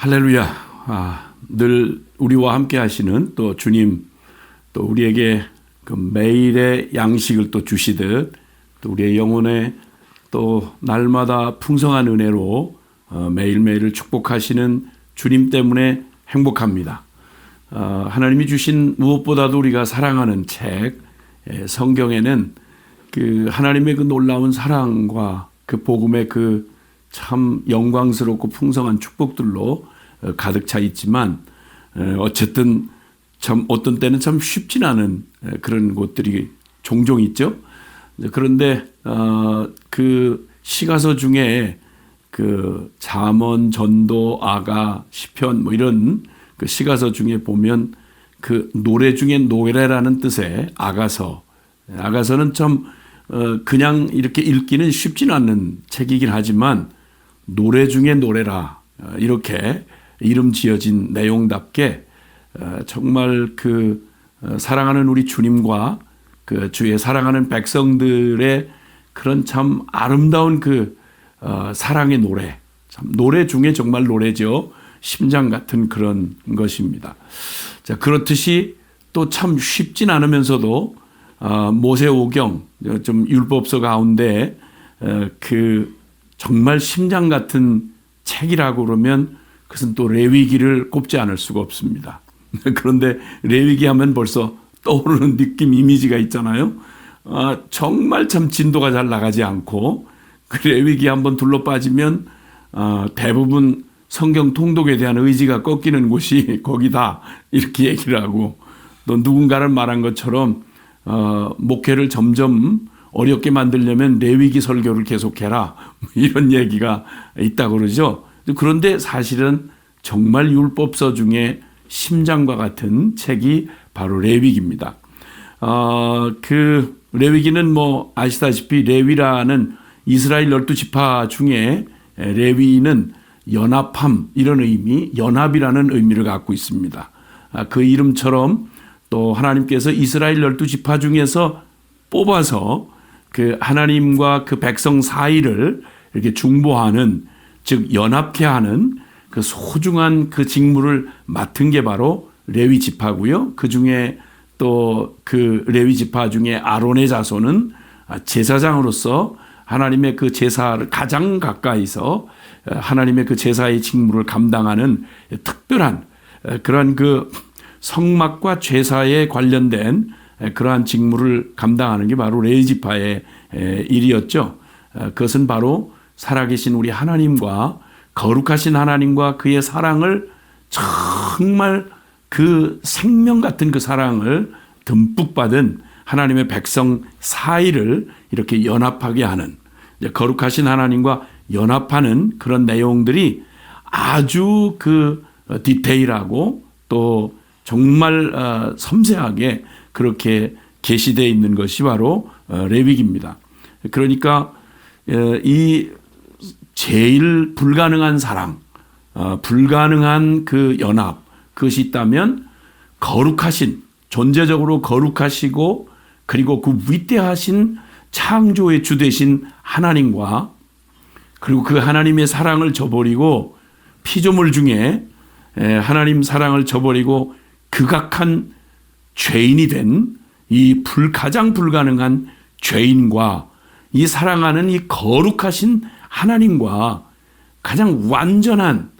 할렐루야. 늘 우리와 함께 하시는 또 주님, 또 우리에게 그 매일의 양식을 또 주시듯 또 우리의 영혼에 또 날마다 풍성한 은혜로 매일매일을 축복하시는 주님 때문에 행복합니다. 하나님이 주신 무엇보다도 우리가 사랑하는 책 성경에는 그 하나님의 그 놀라운 사랑과 그 복음의 그 참 영광스럽고 풍성한 축복들로 가득 차 있지만 어쨌든 참 어떤 때는 참 쉽진 않은 그런 곳들이 종종 있죠. 그런데 그 시가서 중에 그 잠언, 전도, 아가, 시편 뭐 이런 그 시가서 중에 보면 그 노래 중에 노래라는 뜻의 아가서는 참 그냥 이렇게 읽기는 쉽지는 않는 책이긴 하지만 노래 중에 노래라 이렇게 이름 지어진 내용답게 정말 그 사랑하는 우리 주님과 그 주의 사랑하는 백성들의 그런 참 아름다운 그 사랑의 노래, 참 노래 중에 정말 노래죠. 심장 같은 그런 것입니다. 자, 그렇듯이 또 참 쉽진 않으면서도 모세오경 좀 율법서 가운데 그 정말 심장 같은 책이라고 그러면 그것은 또 레위기를 꼽지 않을 수가 없습니다. 그런데 레위기 하면 벌써 떠오르는 느낌, 이미지가 있잖아요. 정말 참 진도가 잘 나가지 않고 그 레위기 한번 둘러 빠지면 대부분 성경 통독에 대한 의지가 꺾이는 곳이 거기다 이렇게 얘기를 하고 또 누군가를 말한 것처럼 목회를 점점 어렵게 만들려면 레위기 설교를 계속해라 이런 얘기가 있다고 그러죠. 그런데 사실은 정말 율법서 중에 심장과 같은 책이 바로 레위기입니다. 그 레위기는 뭐 아시다시피 레위라는 이스라엘 12지파 중에 레위는 연합함 이런 의미, 연합이라는 의미를 갖고 있습니다. 그 이름처럼 또 하나님께서 이스라엘 12지파 중에서 뽑아서 그 하나님과 그 백성 사이를 이렇게 중보하는, 즉 연합케 하는 그 소중한 그 직무를 맡은 게 바로 레위 지파고요. 그 중에 또 그 레위 지파 중에 아론의 자손은 제사장으로서 하나님의 그 제사를 가장 가까이서 하나님의 그 제사의 직무를 감당하는 특별한 그런 그 성막과 제사에 관련된 그러한 직무를 감당하는 게 바로 레위 지파의 일이었죠. 그것은 바로 살아계신 우리 하나님과 거룩하신 하나님과 그의 사랑을 정말 그 생명 같은 그 사랑을 듬뿍 받은 하나님의 백성 사이를 이렇게 연합하게 하는, 거룩하신 하나님과 연합하는 그런 내용들이 아주 그 디테일하고 또 정말 섬세하게 그렇게 계시되어 있는 것이 바로 레위기입니다. 그러니까 이 제일 불가능한 사랑, 불가능한 그 연합, 그것이 있다면 거룩하신, 존재적으로 거룩하시고 그리고 그 위대하신 창조의 주 되신 하나님과 그리고 그 하나님의 사랑을 저버리고 피조물 중에 하나님 사랑을 저버리고 극악한 죄인이 된 이 가장 불가능한 죄인과 이 사랑하는 이 거룩하신 하나님과 가장 완전한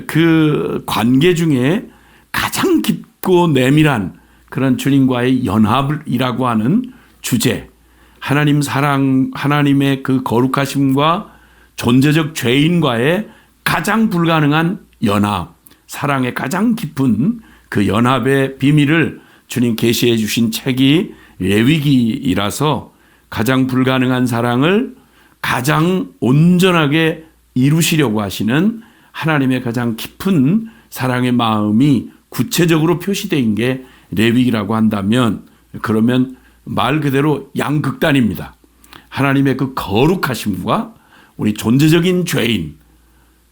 그 관계 중에 가장 깊고 내밀한 그런 주님과의 연합이라고 하는 주제, 하나님 사랑, 하나님의 그 거룩하심과 존재적 죄인과의 가장 불가능한 연합, 사랑의 가장 깊은 그 연합의 비밀을 주님 계시해 주신 책이 레위기이라서 가장 불가능한 사랑을 가장 온전하게 이루시려고 하시는 하나님의 가장 깊은 사랑의 마음이 구체적으로 표시된 게 레위기라고 한다면, 그러면 말 그대로 양극단입니다. 하나님의 그 거룩하심과 우리 존재적인 죄인,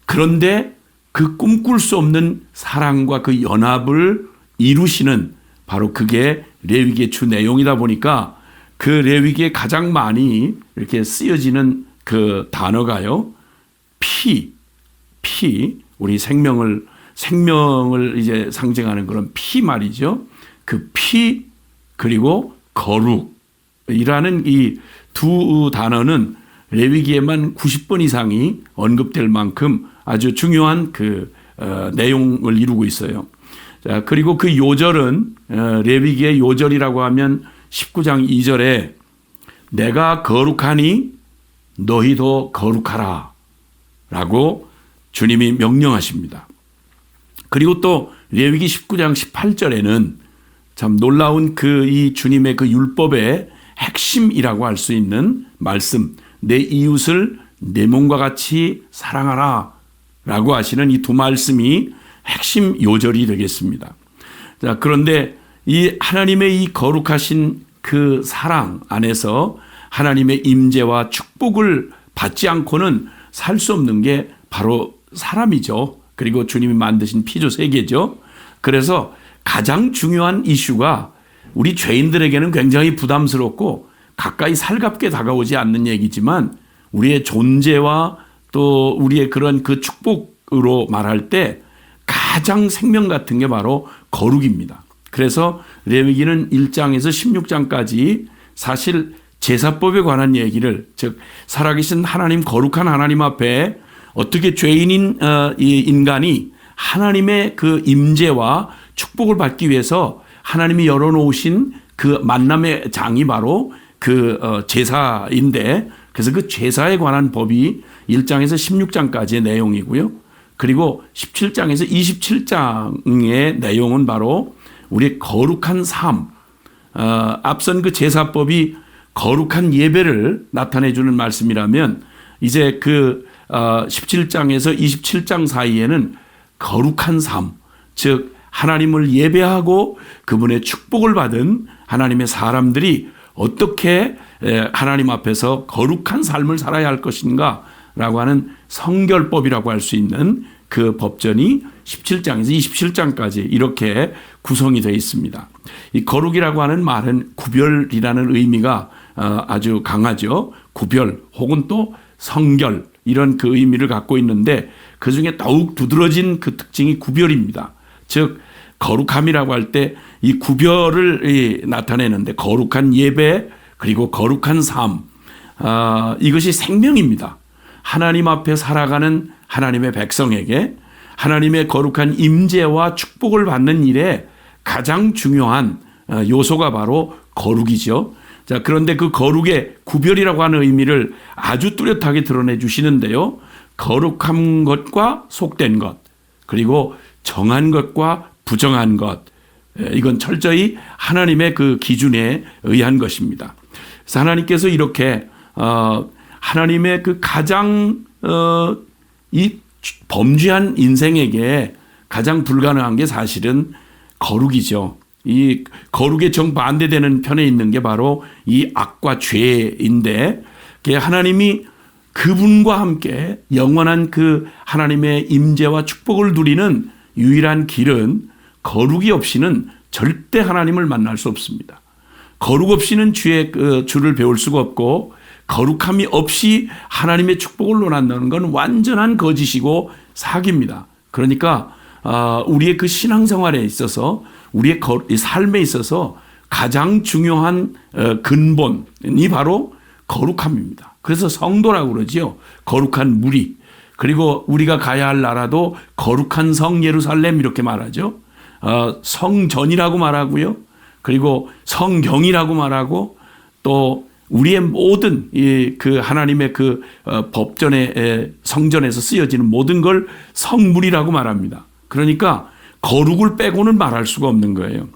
그런데 그 꿈꿀 수 없는 사랑과 그 연합을 이루시는 바로 그게 레위기의 주 내용이다 보니까 그 레위기에 가장 많이 이렇게 쓰여지는 그 단어가요, 피, 피, 우리 생명을 이제 상징하는 그런 피 말이죠. 그 피 그리고 거룩이라는 이 두 단어는 레위기에만 90번 이상이 언급될 만큼 아주 중요한 그 내용을 이루고 있어요. 자, 그리고 그 요절은 레위기의 요절이라고 하면 19장 2절에 내가 거룩하니 너희도 거룩하라 라고 주님이 명령하십니다. 그리고 또 레위기 19장 18절에는 참 놀라운 이 주님의 그 율법의 핵심이라고 할 수 있는 말씀, 내 이웃을 내 몸과 같이 사랑하라 라고 하시는 이 두 말씀이 핵심 요절이 되겠습니다. 자, 그런데 이 하나님의 이 거룩하신 그 사랑 안에서 하나님의 임재와 축복을 받지 않고는 살 수 없는 게 바로 사람이죠. 그리고 주님이 만드신 피조 세계죠. 그래서 가장 중요한 이슈가 우리 죄인들에게는 굉장히 부담스럽고 가까이 살갑게 다가오지 않는 얘기지만 우리의 존재와 또 우리의 그런 그 축복으로 말할 때 가장 생명 같은 게 바로 거룩입니다. 그래서 레위기는 1장에서 16장까지 사실 제사법에 관한 얘기를, 즉 살아계신 하나님, 거룩한 하나님 앞에 어떻게 죄인인 이 인간이 하나님의 그 임재와 축복을 받기 위해서 하나님이 열어놓으신 그 만남의 장이 바로 그 제사인데, 그래서 그 제사에 관한 법이 1장에서 16장까지의 내용이고요. 그리고 17장에서 27장의 내용은 바로 우리의 거룩한 삶, 앞선 그 제사법이 거룩한 예배를 나타내주는 말씀이라면 이제 그 17장에서 27장 사이에는 거룩한 삶, 즉 하나님을 예배하고 그분의 축복을 받은 하나님의 사람들이 어떻게 하나님 앞에서 거룩한 삶을 살아야 할 것인가 라고 하는 성결법이라고 할 수 있는 그 법전이 17장에서 27장까지 이렇게 구성이 되어 있습니다. 이 거룩이라고 하는 말은 구별이라는 의미가 아주 강하죠. 구별 혹은 또 성결, 이런 그 의미를 갖고 있는데 그중에 더욱 두드러진 그 특징이 구별입니다. 즉 거룩함이라고 할 때 이 구별을 나타내는데 거룩한 예배 그리고 거룩한 삶, 이것이 생명입니다. 하나님 앞에 살아가는 하나님의 백성에게 하나님의 거룩한 임재와 축복을 받는 일에 가장 중요한 요소가 바로 거룩이죠. 자, 그런데 그 거룩의 구별이라고 하는 의미를 아주 뚜렷하게 드러내 주시는데요. 거룩한 것과 속된 것, 그리고 정한 것과 부정한 것, 이건 철저히 하나님의 그 기준에 의한 것입니다. 그래서 하나님께서 이렇게 하나님의 그 가장 이 범죄한 인생에게 가장 불가능한 게 사실은 거룩이죠. 이 거룩에 정반대되는 편에 있는 게 바로 이 악과 죄인데, 하나님이 그분과 함께 영원한 그 하나님의 임재와 축복을 누리는 유일한 길은 거룩이 없이는 절대 하나님을 만날 수 없습니다. 거룩 없이는 주를 배울 수가 없고, 거룩함이 없이 하나님의 축복을 논한다는 건 완전한 거짓이고 사기입니다. 그러니까 우리의 그 신앙생활에 있어서, 우리의 삶에 있어서 가장 중요한 근본이 바로 거룩함입니다. 그래서 성도라고 그러지요. 거룩한 무리. 그리고 우리가 가야 할 나라도 거룩한 성 예루살렘 이렇게 말하죠. 성전이라고 말하고요. 그리고 성경이라고 말하고, 또 우리의 모든 그 하나님의 그 법전에 성전에서 쓰여지는 모든 걸 성물이라고 말합니다. 그러니까 거룩을 빼고는 말할 수가 없는 거예요.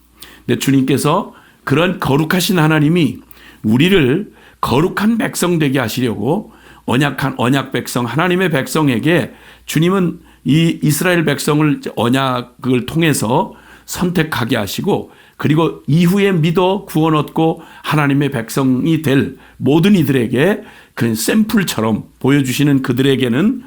근데 주님께서 그런 거룩하신 하나님이 우리를 거룩한 백성 되게 하시려고 언약 백성, 하나님의 백성에게 주님은 이 이스라엘 백성을 언약을 통해서 선택하게 하시고, 그리고 이후에 믿어 구원 얻고 하나님의 백성이 될 모든 이들에게 그 샘플처럼 보여주시는 그들에게는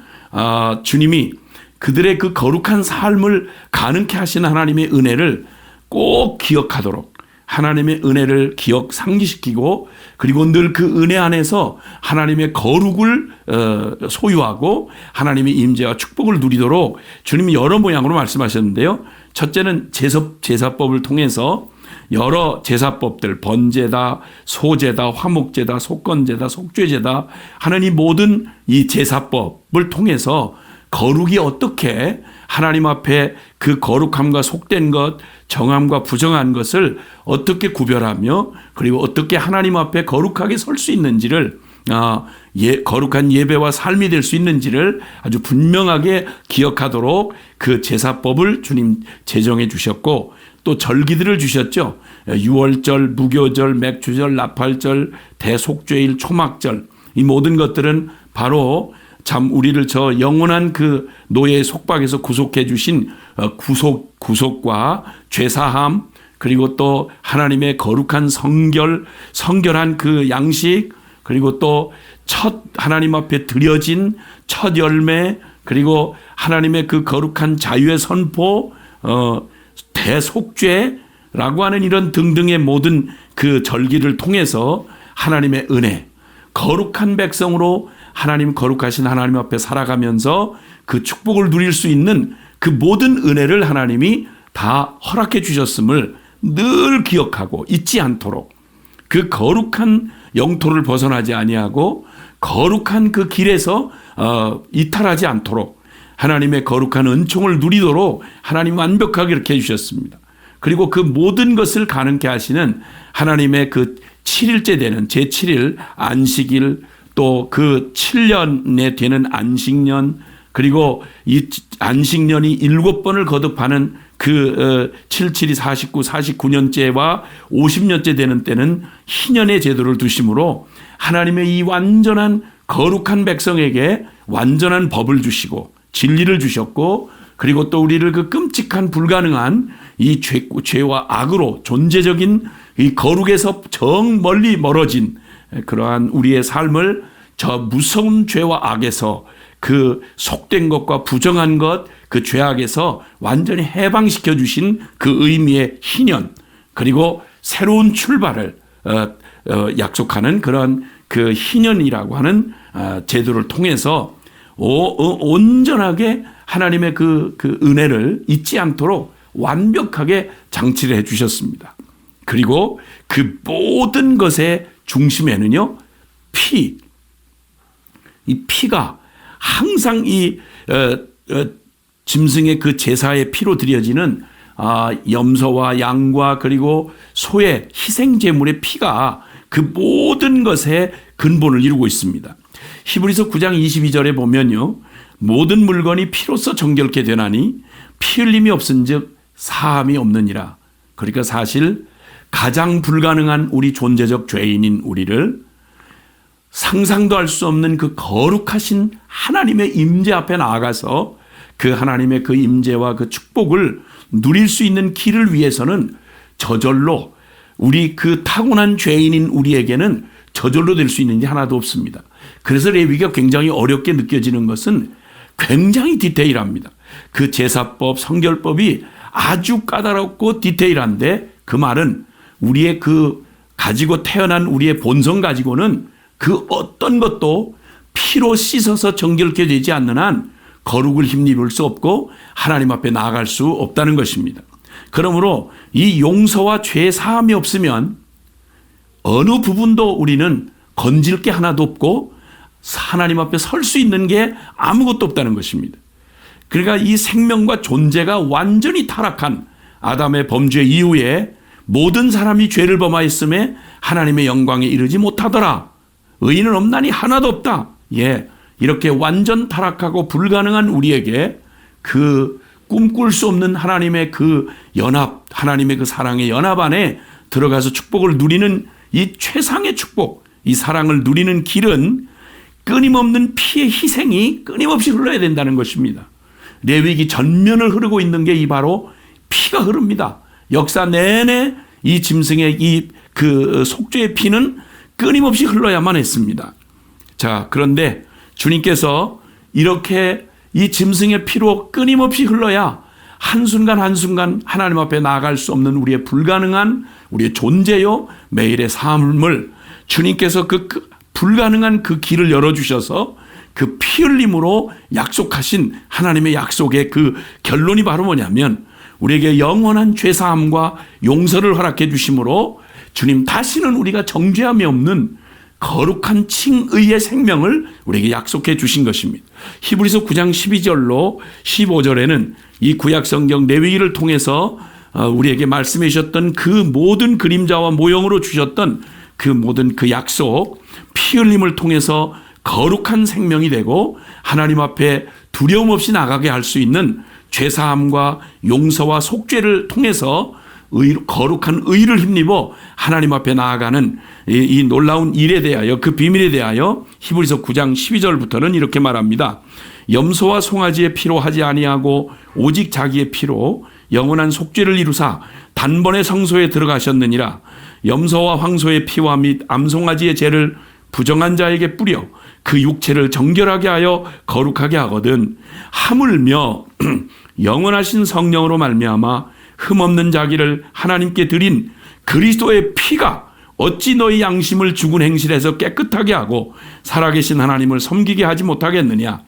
주님이 그들의 그 거룩한 삶을 가능케 하신 하나님의 은혜를 꼭 기억하도록, 하나님의 은혜를 상기시키고 그리고 늘 그 은혜 안에서 하나님의 거룩을 소유하고 하나님의 임재와 축복을 누리도록 주님이 여러 모양으로 말씀하셨는데요. 첫째는 제사법을 통해서 여러 제사법들, 번제다, 소제다, 화목제다, 속건제다, 속죄제다 하는 이 모든 이 제사법을 통해서 거룩이 어떻게 하나님 앞에 그 거룩함과 속된 것, 정함과 부정한 것을 어떻게 구별하며 그리고 어떻게 하나님 앞에 거룩하게 설 수 있는지를 거룩한 예배와 삶이 될 수 있는지를 아주 분명하게 기억하도록 그 제사법을 주님 제정해 주셨고 또 절기들을 주셨죠. 유월절, 무교절, 맥주절, 나팔절, 대속죄일, 초막절 이 모든 것들은 바로 참 우리를 저 영원한 그 노예의 속박에서 구속해 주신 구속과 죄사함 그리고 또 하나님의 거룩한 성결한 그 양식 그리고 또 첫 하나님 앞에 드려진 첫 열매 그리고 하나님의 그 거룩한 자유의 선포 대속죄라고 하는 이런 등등의 모든 그 절기를 통해서 하나님의 은혜 거룩한 백성으로 하나님 거룩하신 하나님 앞에 살아가면서 그 축복을 누릴 수 있는 그 모든 은혜를 하나님이 다 허락해 주셨음을 늘 기억하고 잊지 않도록 그 거룩한 영토를 벗어나지 아니하고 거룩한 그 길에서 이탈하지 않도록 하나님의 거룩한 은총을 누리도록 하나님 완벽하게 이렇게 해주셨습니다. 그리고 그 모든 것을 가능케 하시는 하나님의 그 7일째 되는 제7일 안식일 또 그 7년에 되는 안식년 그리고 이 안식년이 7번을 거듭하는 그 77이 49년째와 50년째 되는 때는 희년의 제도를 두심으로 하나님의 이 완전한 거룩한 백성에게 완전한 법을 주시고 진리를 주셨고 그리고 또 우리를 그 끔찍한 불가능한 이 죄와 악으로 존재적인 이 거룩에서 정 멀리 멀어진 그러한 우리의 삶을 저 무서운 죄와 악에서 그 속된 것과 부정한 것, 그 죄악에서 완전히 해방시켜 주신 그 의미의 희년 그리고 새로운 출발을 약속하는 그런 그 희년이라고 하는 제도를 통해서 온전하게 하나님의 그 은혜를 잊지 않도록 완벽하게 장치를 해 주셨습니다. 그리고 그 모든 것의 중심에는요, 이 피가 항상 이 짐승의 그 제사의 피로 드려지는 염소와 양과 그리고 소의 희생 제물의 피가 그 모든 것의 근본을 이루고 있습니다. 히브리서 9장 22절에 보면요. 모든 물건이 피로써 정결케 되나니 피 흘림이 없은즉 사함이 없느니라. 그러니까 사실 가장 불가능한 우리 존재적 죄인인 우리를 상상도 할 수 없는 그 거룩하신 하나님의 임재 앞에 나아가서 그 하나님의 그 임재와 그 축복을 누릴 수 있는 길을 위해서는 저절로 우리 그 타고난 죄인인 우리에게는 저절로 될 수 있는 게 하나도 없습니다. 그래서 레위기가 굉장히 어렵게 느껴지는 것은 굉장히 디테일합니다. 그 제사법, 성결법이 아주 까다롭고 디테일한데 그 말은 우리의 그 가지고 태어난 우리의 본성 가지고는 그 어떤 것도 피로 씻어서 정결케 되지 않는 한 거룩을 힘입을 수 없고 하나님 앞에 나아갈 수 없다는 것입니다. 그러므로 이 용서와 죄 사함이 없으면 어느 부분도 우리는 건질 게 하나도 없고 하나님 앞에 설 수 있는 게 아무것도 없다는 것입니다. 그러니까 이 생명과 존재가 완전히 타락한 아담의 범죄 이후에 모든 사람이 죄를 범하였음에 하나님의 영광에 이르지 못하더라. 의인은 없나니 하나도 없다. 예, 이렇게 완전 타락하고 불가능한 우리에게 그 꿈꿀 수 없는 하나님의 그 연합, 하나님의 그 사랑의 연합 안에 들어가서 축복을 누리는 이 최상의 축복, 이 사랑을 누리는 길은 끊임없는 피의 희생이 끊임없이 흘러야 된다는 것입니다. 레위기 전면을 흐르고 있는 게 이 바로 피가 흐릅니다. 역사 내내 이 짐승의 이 그 속죄의 피는 끊임없이 흘러야만 했습니다. 자, 그런데 주님께서 이렇게 이 짐승의 피로 끊임없이 흘러야 한순간 한순간 하나님 앞에 나아갈 수 없는 우리의 불가능한 우리의 존재요 매일의 삶을 주님께서 그 불가능한 그 길을 열어주셔서 그 피 흘림으로 약속하신 하나님의 약속의 그 결론이 바로 뭐냐면 우리에게 영원한 죄사함과 용서를 허락해 주심으로 주님 다시는 우리가 정죄함이 없는 거룩한 칭의의 생명을 우리에게 약속해 주신 것입니다. 히브리서 9장 12절로 15절에는 이 구약성경 레위기를 통해서 우리에게 말씀해 주셨던 그 모든 그림자와 모형으로 주셨던 그 모든 그 약속, 피 흘림을 통해서 거룩한 생명이 되고 하나님 앞에 두려움 없이 나가게 할 수 있는 죄사함과 용서와 속죄를 통해서 거룩한 의를 힘입어 하나님 앞에 나아가는 이 놀라운 일에 대하여 그 비밀에 대하여 히브리서 9장 12절부터는 이렇게 말합니다. 염소와 송아지의 피로 하지 아니하고 오직 자기의 피로 영원한 속죄를 이루사 단번에 성소에 들어가셨느니라. 염소와 황소의 피와 및 암송아지의 죄를 부정한 자에게 뿌려 그 육체를 정결하게 하여 거룩하게 하거든 하물며 영원하신 성령으로 말미암아 흠없는 자기를 하나님께 드린 그리스도의 피가 어찌 너희 양심을 죽은 행실에서 깨끗하게 하고 살아계신 하나님을 섬기게 하지 못하겠느냐.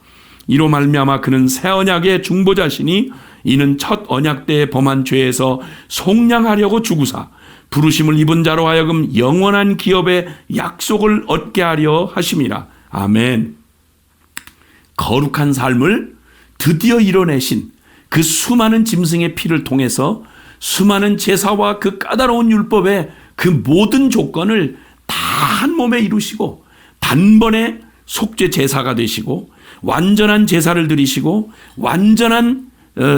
이로 말미암아 그는 새 언약의 중보자시니 이는 첫 언약 때에 범한 죄에서 속량하려고 죽으사 부르심을 입은 자로 하여금 영원한 기업의 약속을 얻게 하려 하심이라. 아멘. 거룩한 삶을 드디어 이뤄내신 그 수많은 짐승의 피를 통해서 수많은 제사와 그 까다로운 율법의 그 모든 조건을 다 한 몸에 이루시고 단번에 속죄 제사가 되시고 완전한 제사를 드리시고 완전한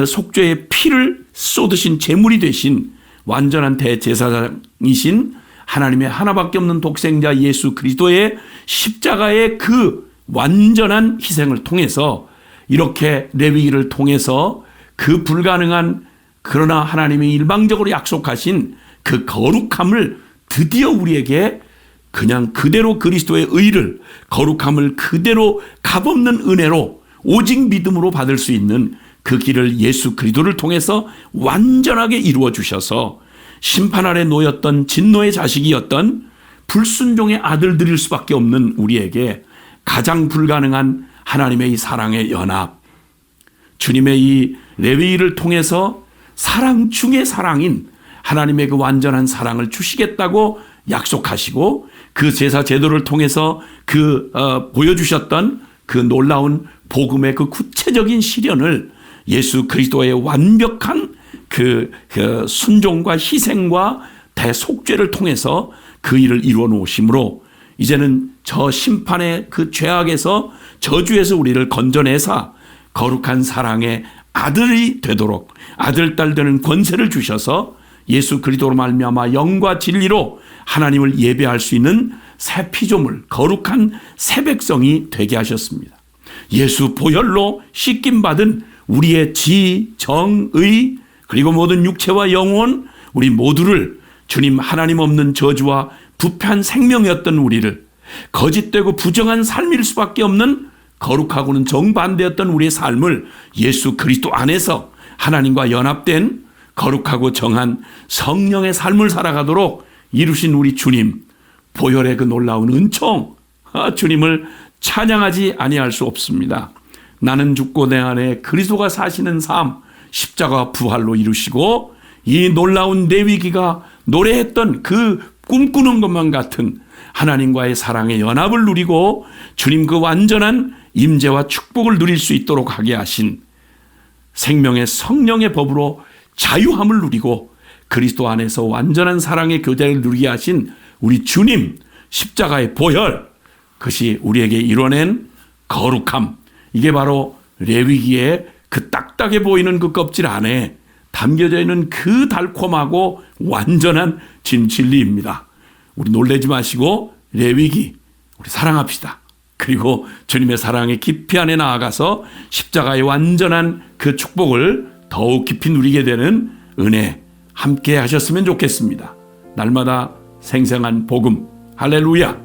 속죄의 피를 쏟으신 제물이 되신 완전한 대제사장이신 하나님의 하나밖에 없는 독생자 예수 그리스도의 십자가의 그 완전한 희생을 통해서 이렇게 레위기를 통해서 그 불가능한 그러나 하나님이 일방적으로 약속하신 그 거룩함을 드디어 우리에게 그냥 그대로 그리스도의 의를 거룩함을 그대로 값없는 은혜로 오직 믿음으로 받을 수 있는 그 길을 예수 그리스도를 통해서 완전하게 이루어 주셔서 심판 아래 놓였던 진노의 자식이었던 불순종의 아들들일 수밖에 없는 우리에게 가장 불가능한 하나님의 이 사랑의 연합, 주님의 이 레위기를 통해서 사랑 중의 사랑인 하나님의 그 완전한 사랑을 주시겠다고 약속하시고 그 제사 제도를 통해서 보여주셨던 그 놀라운 복음의 그 구체적인 실현을 예수 그리스도의 완벽한 그 순종과 희생과 대속죄를 통해서 그 일을 이루어 놓으심으로 이제는 저 심판의 그 죄악에서 저주에서 우리를 건져내사 거룩한 사랑의 아들이 되도록 아들 딸 되는 권세를 주셔서 예수 그리스도로 말미암아 영과 진리로 하나님을 예배할 수 있는 새 피조물 거룩한 새 백성이 되게 하셨습니다. 예수 보혈로 씻김 받은 우리의 지, 정, 의 그리고 모든 육체와 영혼 우리 모두를 주님 하나님 없는 저주와 부패한 생명이었던 우리를 거짓되고 부정한 삶일 수밖에 없는 거룩하고는 정반대였던 우리의 삶을 예수 그리스도 안에서 하나님과 연합된 거룩하고 정한 성령의 삶을 살아가도록 이루신 우리 주님 보혈의 그 놀라운 은총 주님을 찬양하지 아니할 수 없습니다. 나는 죽고 내 안에 그리스도가 사시는 삶 십자가 부활로 이루시고 이 놀라운 레위기가 노래했던 그 꿈꾸는 것만 같은 하나님과의 사랑의 연합을 누리고 주님 그 완전한 임재와 축복을 누릴 수 있도록 하게 하신 생명의 성령의 법으로 자유함을 누리고 그리스도 안에서 완전한 사랑의 교제를 누리게 하신 우리 주님 십자가의 보혈 그것이 우리에게 이뤄낸 거룩함 이게 바로 레위기의 그 딱딱해 보이는 그 껍질 안에 담겨져 있는 그 달콤하고 완전한 진리입니다. 우리 놀라지 마시고 레위기 우리 사랑합시다. 그리고 주님의 사랑의 깊이 안에 나아가서 십자가의 완전한 그 축복을 더욱 깊이 누리게 되는 은혜 함께 하셨으면 좋겠습니다. 날마다 생생한 복음 할렐루야.